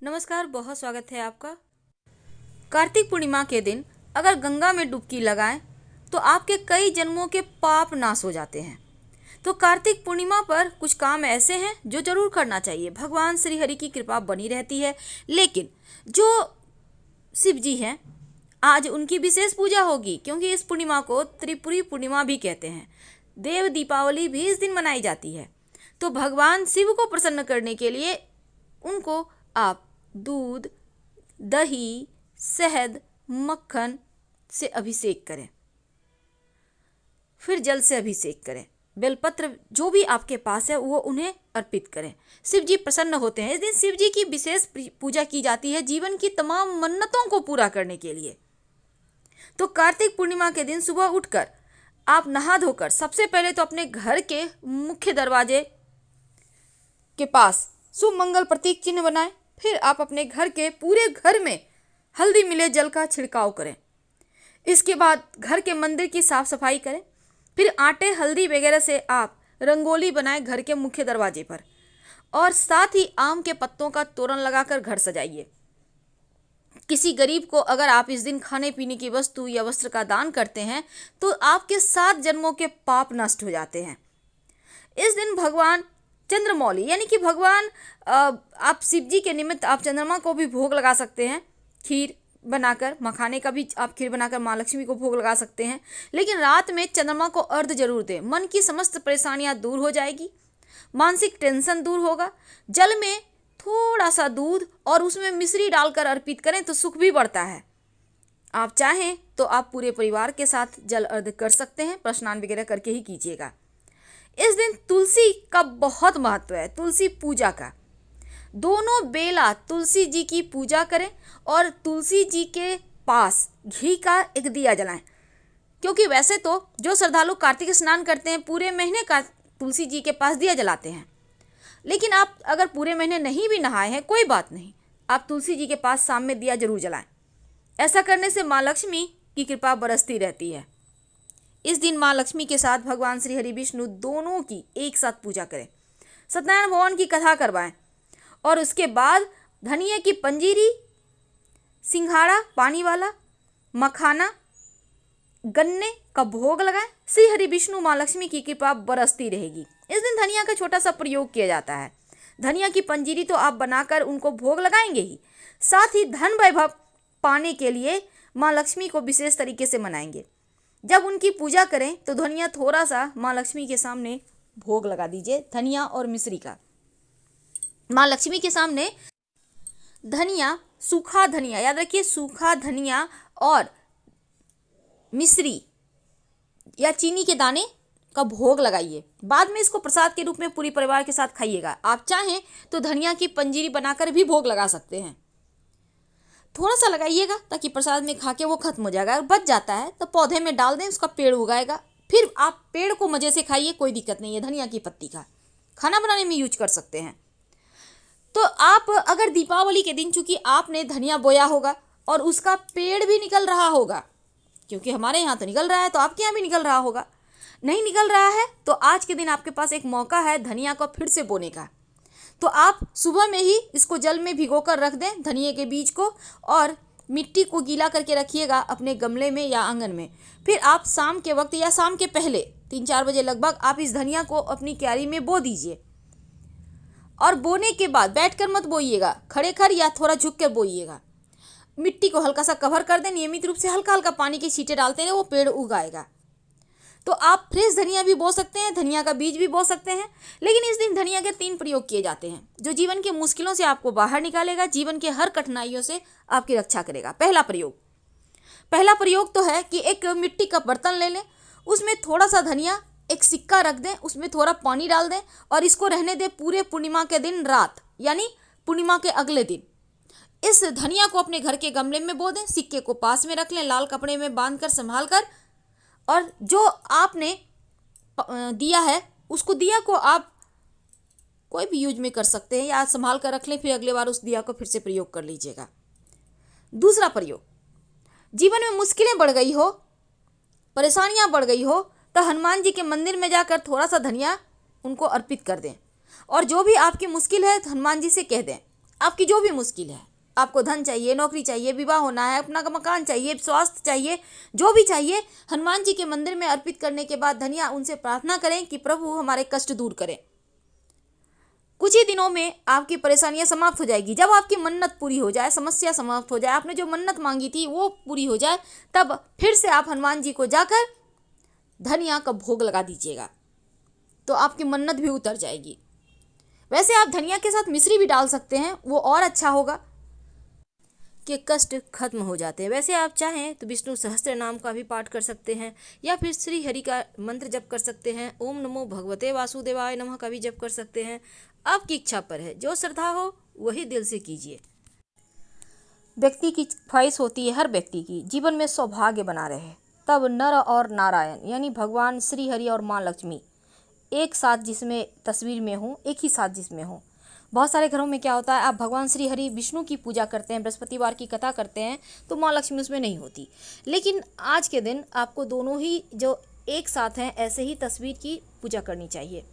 नमस्कार, बहुत स्वागत है आपका। कार्तिक पूर्णिमा के दिन अगर गंगा में डुबकी लगाएं तो आपके कई जन्मों के पाप नाश हो जाते हैं। तो कार्तिक पूर्णिमा पर कुछ काम ऐसे हैं जो जरूर करना चाहिए। भगवान श्री हरि की कृपा बनी रहती है, लेकिन जो शिव जी हैं आज उनकी विशेष पूजा होगी, क्योंकि इस पूर्णिमा को त्रिपुरी पूर्णिमा भी कहते हैं। देव दीपावली भी इस दिन मनाई जाती है। तो भगवान शिव को प्रसन्न करने के लिए उनको आप दूध, दही, शहद, मक्खन से अभिषेक करें, फिर जल से अभिषेक करें। बेलपत्र जो भी आपके पास है वो उन्हें अर्पित करें। शिव जी प्रसन्न होते हैं। इस दिन शिव जी की विशेष पूजा की जाती है जीवन की तमाम मन्नतों को पूरा करने के लिए। तो कार्तिक पूर्णिमा के दिन सुबह उठकर आप नहा धोकर सबसे पहले तो अपने घर के मुख्य दरवाजे के पास शुभ मंगल प्रतीक चिन्ह बनाएं। फिर आप अपने घर के पूरे घर में हल्दी मिले जल का छिड़काव करें। इसके बाद घर के मंदिर की साफ सफाई करें। फिर आटे, हल्दी वगैरह से आप रंगोली बनाएं घर के मुख्य दरवाजे पर, और साथ ही आम के पत्तों का तोरण लगाकर घर सजाइए। किसी गरीब को अगर आप इस दिन खाने पीने की वस्तु या वस्त्र का दान करते हैं तो आपके 7 जन्मों के पाप नष्ट हो जाते हैं। इस दिन भगवान चंद्रमौली यानी कि भगवान आप शिव जी के निमित्त आप चंद्रमा को भी भोग लगा सकते हैं। खीर बनाकर, मखाने का भी आप खीर बनाकर माँ लक्ष्मी को भोग लगा सकते हैं। लेकिन रात में चंद्रमा को अर्घ जरूर दें। मन की समस्त परेशानियां दूर हो जाएगी, मानसिक टेंशन दूर होगा। जल में थोड़ा सा दूध और उसमें मिश्री डालकर अर्पित करें तो सुख भी बढ़ता है। आप चाहें तो आप पूरे परिवार के साथ जल अर्घ कर सकते हैं, पर स्नान वगैरह करके ही कीजिएगा। इस दिन तुलसी का बहुत महत्व है, तुलसी पूजा का। दोनों बेला तुलसी जी की पूजा करें और तुलसी जी के पास घी का एक दिया जलाएं। क्योंकि वैसे तो जो श्रद्धालु कार्तिक स्नान करते हैं पूरे महीने का तुलसी जी के पास दिया जलाते हैं, लेकिन आप अगर पूरे महीने नहीं भी नहाए हैं कोई बात नहीं, आप तुलसी जी के पास शाम में दिया जरूर जलाएं। ऐसा करने से माँ लक्ष्मी की कृपा बरसती रहती है। इस दिन माँ लक्ष्मी के साथ भगवान श्री हरि विष्णु दोनों की एक साथ पूजा करें। सत्यनारायण भगवान की कथा करवाएं और उसके बाद धनिया की पंजीरी, सिंघाड़ा पानी वाला, मखाना, गन्ने का भोग लगाएं। श्री हरि विष्णु माँ लक्ष्मी की कृपा बरसती रहेगी। इस दिन धनिया का छोटा सा प्रयोग किया जाता है। धनिया की पंजीरी तो आप बनाकर उनको भोग लगाएंगे ही, साथ ही धन वैभव पाने के लिए माँ लक्ष्मी को विशेष तरीके से मनाएंगे। जब उनकी पूजा करें तो धनिया थोड़ा सा माँ लक्ष्मी के सामने भोग लगा दीजिए, धनिया और मिश्री का। माँ लक्ष्मी के सामने धनिया, सूखा धनिया, याद रखिए सूखा धनिया और मिश्री या चीनी के दाने का भोग लगाइए। बाद में इसको प्रसाद के रूप में पूरी परिवार के साथ खाइएगा। आप चाहें तो धनिया की पंजीरी बनाकर भी भोग लगा सकते हैं। थोड़ा सा लगाइएगा ताकि प्रसाद में खा के वो खत्म हो जाएगा। अगर बच जाता है तो पौधे में डाल दें, उसका पेड़ उगाएगा। फिर आप पेड़ को मजे से खाइए, कोई दिक्कत नहीं है। धनिया की पत्ती का खाना बनाने में यूज कर सकते हैं। तो आप अगर दीपावली के दिन, चूंकि आपने धनिया बोया होगा और उसका पेड़ भी निकल रहा होगा, क्योंकि हमारे यहाँ तो निकल रहा है तो आपके यहाँ भी निकल रहा होगा। नहीं निकल रहा है तो आज के दिन आपके पास एक मौका है धनिया को फिर से बोने का। तो आप सुबह में ही इसको जल में भिगोकर रख दें, धनिया के बीज को, और मिट्टी को गीला करके रखिएगा अपने गमले में या आंगन में। फिर आप शाम के वक्त या शाम के पहले 3-4 बजे लगभग आप इस धनिया को अपनी क्यारी में बो दीजिए। और बोने के बाद बैठकर मत बोइएगा, खड़े खड़ या थोड़ा झुक कर बोइएगा। मिट्टी को हल्का सा कवर कर दें, नियमित रूप से हल्का हल्का पानी के छींटे डालते रहे, वो पेड़ उगाएगा। तो आप फ्रेश धनिया भी बो सकते हैं, धनिया का बीज भी बो सकते हैं। लेकिन इस दिन धनिया के 3 प्रयोग किए जाते हैं जो जीवन के मुश्किलों से आपको बाहर निकालेगा, जीवन के हर कठिनाइयों से आपकी रक्षा करेगा। पहला प्रयोग तो है कि एक मिट्टी का बर्तन ले लें, उसमें थोड़ा सा धनिया, एक सिक्का रख दें, उसमें थोड़ा पानी डाल दें और इसको रहने दें पूरे पूर्णिमा के दिन रात, यानी पूर्णिमा के अगले दिन। इस धनिया को अपने घर के गमले में बो दें, सिक्के को पास में रख लें, लाल कपड़े में बांधकर संभाल कर, और जो आपने दिया है उसको, दिया को आप कोई भी यूज में कर सकते हैं या संभाल कर रख लें, फिर अगले बार उस दिया को फिर से प्रयोग कर लीजिएगा। दूसरा प्रयोग, जीवन में मुश्किलें बढ़ गई हो, परेशानियां बढ़ गई हो, तो हनुमान जी के मंदिर में जाकर थोड़ा सा धनिया उनको अर्पित कर दें और जो भी आपकी मुश्किल है हनुमान जी से कह दें। आपकी जो भी मुश्किल है, आपको धन चाहिए, नौकरी चाहिए, विवाह होना है, अपना मकान चाहिए, स्वास्थ्य चाहिए, जो भी चाहिए, हनुमान जी के मंदिर में अर्पित करने के बाद धनिया उनसे प्रार्थना करें कि प्रभु हमारे कष्ट दूर करें। कुछ ही दिनों में आपकी परेशानियां समाप्त हो जाएगी। जब आपकी मन्नत पूरी हो जाए, समस्या समाप्त हो जाए, आपने जो मन्नत मांगी थी वो पूरी हो जाए, तब फिर से आप हनुमान जी को जाकर धनिया का भोग लगा दीजिएगा, तो आपकी मन्नत भी उतर जाएगी। वैसे आप धनिया के साथ मिश्री भी डाल सकते हैं, वो और अच्छा होगा कि कष्ट खत्म हो जाते हैं। वैसे आप चाहें तो विष्णु सहस्त्र नाम का भी पाठ कर सकते हैं, या फिर श्री हरि का मंत्र जप कर सकते हैं, ओम नमो भगवते वासुदेवाय नमः का भी जप कर सकते हैं। आपकी इच्छा पर है, जो श्रद्धा हो वही दिल से कीजिए। व्यक्ति की ख्वाहिश होती है, हर व्यक्ति की जीवन में सौभाग्य बना रहे, तब नर और नारायण यानी भगवान श्री हरि और माँ लक्ष्मी एक साथ जिसमें तस्वीर में हो, एक ही साथ जिसमें हो। बहुत सारे घरों में क्या होता है, आप भगवान श्री हरि विष्णु की पूजा करते हैं, बृहस्पतिवार की कथा करते हैं, तो माँ लक्ष्मी उसमें नहीं होती। लेकिन आज के दिन आपको दोनों ही जो एक साथ हैं ऐसे ही तस्वीर की पूजा करनी चाहिए।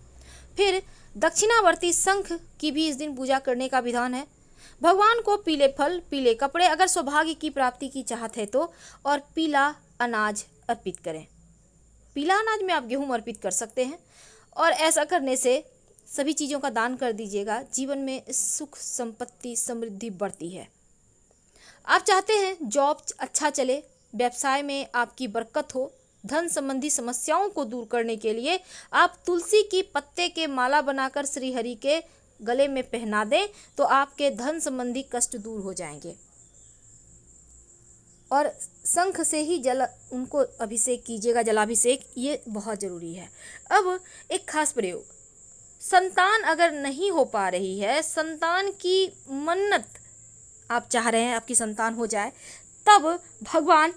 फिर दक्षिणावर्ती शंख की भी इस दिन पूजा करने का विधान है। भगवान को पीले फल, पीले कपड़े अगर सौभाग्य की प्राप्ति की चाहत है तो, और पीला अनाज अर्पित करें। पीला अनाज में आप गेहूं अर्पित कर सकते हैं, और ऐसा करने से सभी चीज़ों का दान कर दीजिएगा। जीवन में सुख, संपत्ति, समृद्धि बढ़ती है। आप चाहते हैं जॉब अच्छा चले, व्यवसाय में आपकी बरकत हो, धन संबंधी समस्याओं को दूर करने के लिए आप तुलसी की पत्ते के माला बनाकर श्री हरि के गले में पहना दें, तो आपके धन संबंधी कष्ट दूर हो जाएंगे। और शंख से ही जल उनको अभिषेक कीजिएगा, जलाभिषेक, ये बहुत ज़रूरी है। अब एक खास प्रयोग, संतान अगर नहीं हो पा रही है, संतान की मन्नत आप चाह रहे हैं आपकी संतान हो जाए, तब भगवान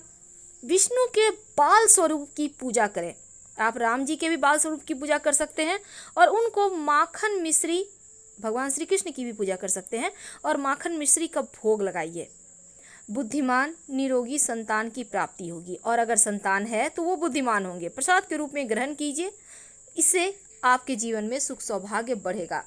विष्णु के बाल स्वरूप की पूजा करें। आप राम जी के भी बाल स्वरूप की पूजा कर सकते हैं, और उनको माखन मिश्री, भगवान श्री कृष्ण की भी पूजा कर सकते हैं, और माखन मिश्री का भोग लगाइए। बुद्धिमान निरोगी संतान की प्राप्ति होगी, और अगर संतान है तो वो बुद्धिमान होंगे। प्रसाद के रूप में ग्रहण कीजिए, इससे आपके जीवन में सुख सौभाग्य बढ़ेगा,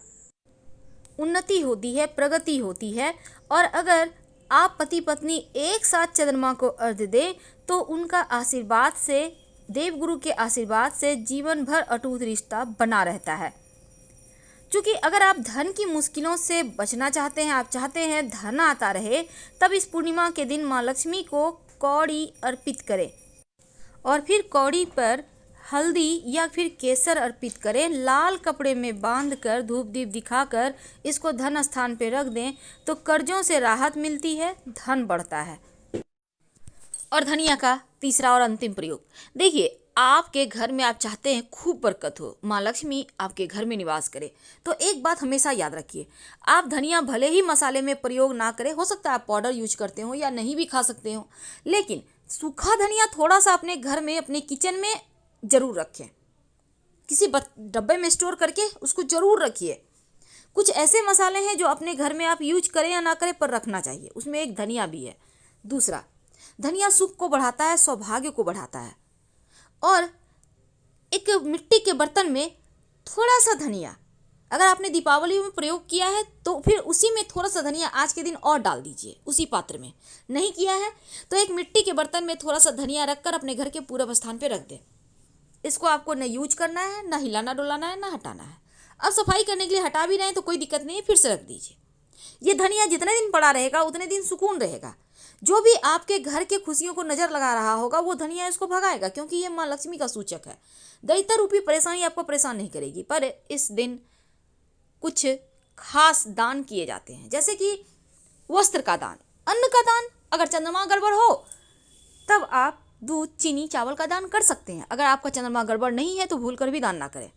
उन्नति होती है, प्रगति होती है। और अगर आप पति पत्नी एक साथ चंद्रमा को अर्घ्य दें तो उनका आशीर्वाद से, देवगुरु के आशीर्वाद से जीवन भर अटूट रिश्ता बना रहता है। क्योंकि अगर आप धन की मुश्किलों से बचना चाहते हैं, आप चाहते हैं धन आता रहे, तब इस पूर्णिमा के दिन माँ लक्ष्मी को कौड़ी अर्पित करें, और फिर कौड़ी पर हल्दी या फिर केसर अर्पित करें। लाल कपड़े में बांधकर धूप दीप दिखाकर इसको धन स्थान पे रख दें, तो कर्जों से राहत मिलती है, धन बढ़ता है। और धनिया का तीसरा और अंतिम प्रयोग, देखिए आपके घर में आप चाहते हैं खूब बरकत हो, माँ लक्ष्मी आपके घर में निवास करे, तो एक बात हमेशा याद रखिए, आप धनिया भले ही मसाले में प्रयोग ना करें, हो सकता है आप पाउडर यूज करते हो या नहीं भी खा सकते हो, लेकिन सूखा धनिया थोड़ा सा अपने घर में, अपने किचन में जरूर रखें, किसी डब्बे में स्टोर करके उसको जरूर रखिए। कुछ ऐसे मसाले हैं जो अपने घर में आप यूज करें या ना करें पर रखना चाहिए, उसमें एक धनिया भी है। दूसरा, धनिया सुख को बढ़ाता है, सौभाग्य को बढ़ाता है। और एक मिट्टी के बर्तन में थोड़ा सा धनिया, अगर आपने दीपावली में प्रयोग किया है तो फिर उसी में थोड़ा सा धनिया आज के दिन और डाल दीजिए उसी पात्र में। नहीं किया है तो एक मिट्टी के बर्तन में थोड़ा सा धनिया रखकर अपने घर के पूर्व स्थान पर रख दें। इसको आपको न यूज करना है, ना हिलाना डुलाना है, ना हटाना है। अब सफाई करने के लिए हटा भी रहे हैं तो कोई दिक्कत नहीं है, फिर से रख दीजिए। ये धनिया जितने दिन पड़ा रहेगा उतने दिन सुकून रहेगा। जो भी आपके घर के खुशियों को नजर लगा रहा होगा वो धनिया इसको भगाएगा, क्योंकि ये माँ लक्ष्मी का सूचक है। दैत्य रूपी परेशानी आपको परेशान नहीं करेगी। पर इस दिन कुछ खास दान किए जाते हैं, जैसे कि वस्त्र का दान, अन्न का दान। अगर चंद्रमा गड़बड़ हो तब आप दूध, चीनी, चावल का दान कर सकते हैं। अगर आपका चंद्रमा गड़बड़ नहीं है तो भूल कर भी दान ना करें।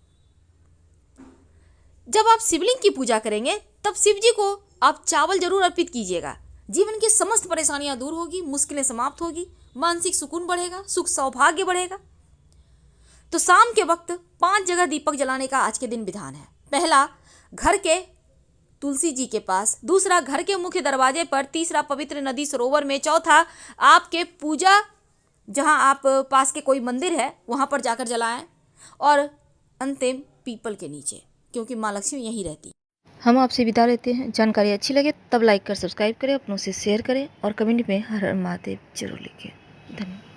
जब आप शिवलिंग की पूजा करेंगे तब शिव जी को आप चावल जरूर अर्पित कीजिएगा। जीवन की समस्त परेशानियां दूर होगी, मुश्किलें समाप्त होगी, मानसिक सुकून बढ़ेगा, सुख सौभाग्य बढ़ेगा। तो शाम के वक्त 5 जगह दीपक जलाने का आज के दिन विधान है। पहला, घर के तुलसी जी के पास। दूसरा, घर के मुख्य दरवाजे पर। तीसरा, पवित्र नदी सरोवर में। चौथा, आपके पूजा जहां आप पास के कोई मंदिर है वहां पर जाकर जलाएं। और अंतिम, पीपल के नीचे, क्योंकि माँ लक्ष्मी यहीं रहती। हम आपसे विदा लेते हैं। जानकारी अच्छी लगे तब लाइक कर सब्सक्राइब करें, अपनों से शेयर करें और कमेंट में हर हर महादेव जरूर लिखें। धन्यवाद।